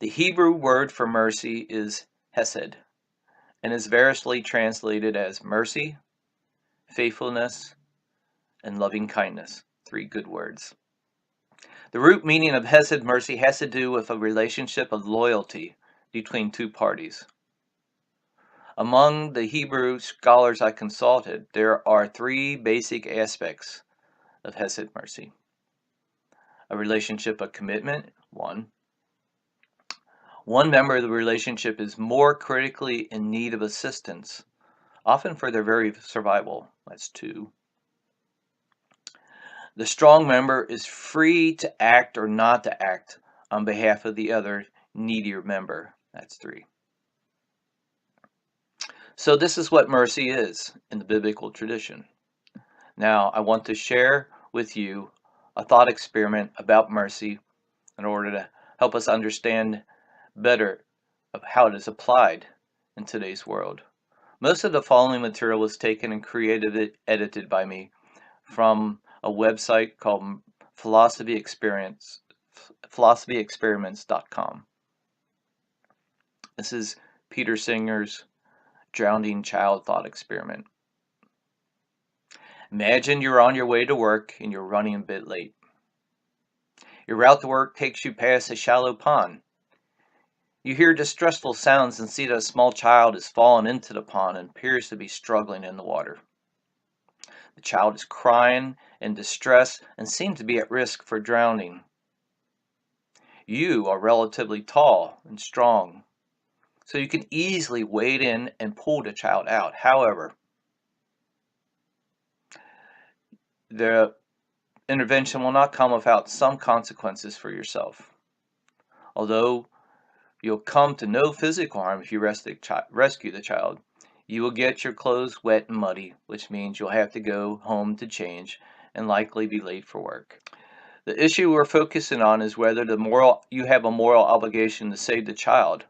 The Hebrew word for mercy is hesed and is variously translated as mercy, faithfulness, and loving kindness. 3 good words. The root meaning of hesed mercy has to do with a relationship of loyalty between 2 parties. Among the Hebrew scholars I consulted, there are 3 basic aspects of hesed mercy. A relationship of commitment, 1. One member of the relationship is more critically in need of assistance, often for their very survival, that's 2. The strong member is free to act or not to act on behalf of the other needier member, that's 3. So this is what mercy is in the biblical tradition. Now, I want to share with you a thought experiment about mercy in order to help us understand better of how it is applied in today's world. Most of the following material was taken and edited by me from a website called philosophyexperiments.com. This is Peter Singer's Drowning Child Thought Experiment. Imagine you're on your way to work and you're running a bit late. Your route to work takes you past a shallow pond. You hear distressful sounds and see that a small child has fallen into the pond and appears to be struggling in the water. The child is crying in distress and seems to be at risk for drowning. You are relatively tall and strong, so you can easily wade in and pull the child out. However, the intervention will not come without some consequences for yourself. Although you'll come to no physical harm if you rescue the child, you will get your clothes wet and muddy, which means you'll have to go home to change and likely be late for work. The issue we're focusing on is whether you have a moral obligation to save the child,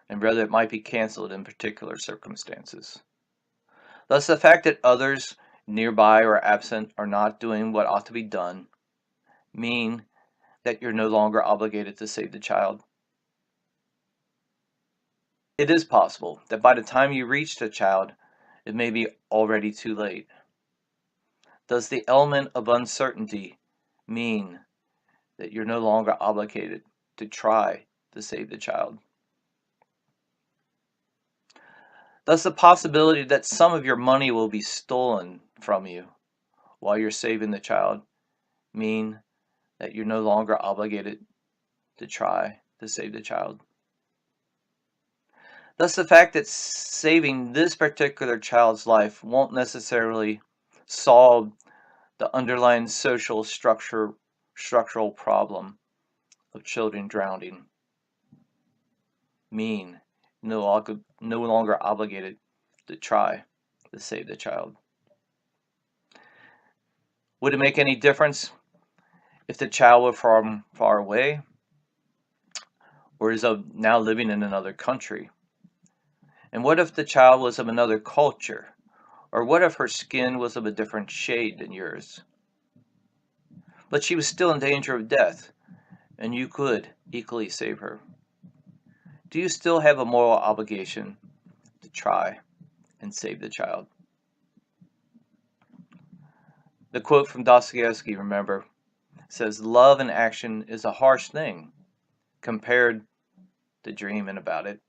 and whether it might be canceled in particular circumstances. Thus, the fact that others nearby or absent are not doing what ought to be done mean that you're no longer obligated to save the child. It is possible that by the time you reach the child, it may be already too late. Does the element of uncertainty mean that you're no longer obligated to try to save the child? Does the possibility that some of your money will be stolen from you while you're saving the child mean that you're no longer obligated to try to save the child? Thus, the fact that saving this particular child's life won't necessarily solve the underlying social structural problem of children drowning mean no longer obligated to try to save the child. Would it make any difference if the child were from far away or is now living in another country? And what if the child was of another culture? Or what if her skin was of a different shade than yours? But she was still in danger of death, and you could equally save her. Do you still have a moral obligation to try and save the child? The quote from Dostoevsky, remember, says, "Love in action is a harsh thing compared to dreaming about it."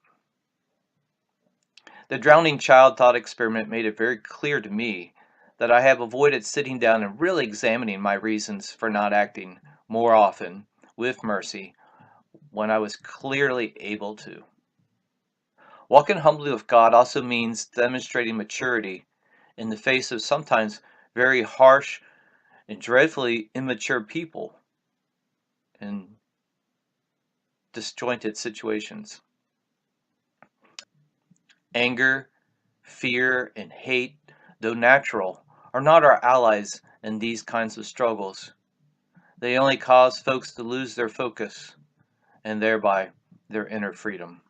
The drowning child thought experiment made it very clear to me that I have avoided sitting down and really examining my reasons for not acting more often with mercy when I was clearly able to. Walking humbly with God also means demonstrating maturity in the face of sometimes very harsh and dreadfully immature people in disjointed situations. Anger, fear, and hate, though natural, are not our allies in these kinds of struggles. They only cause folks to lose their focus and thereby their inner freedom.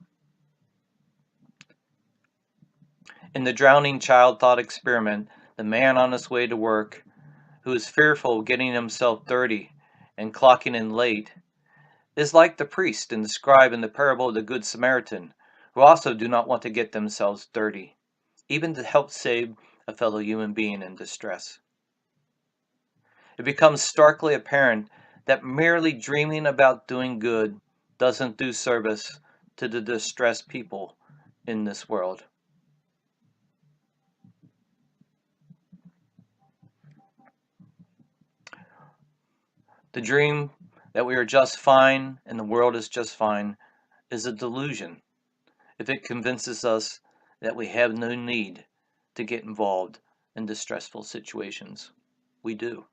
In the drowning child thought experiment, the man on his way to work, who is fearful of getting himself dirty and clocking in late, is like the priest and the scribe in the parable of the Good Samaritan, who also do not want to get themselves dirty, even to help save a fellow human being in distress. It becomes starkly apparent that merely dreaming about doing good doesn't do service to the distressed people in this world. The dream that we are just fine and the world is just fine is a delusion if it convinces us that we have no need to get involved in distressful situations. We do.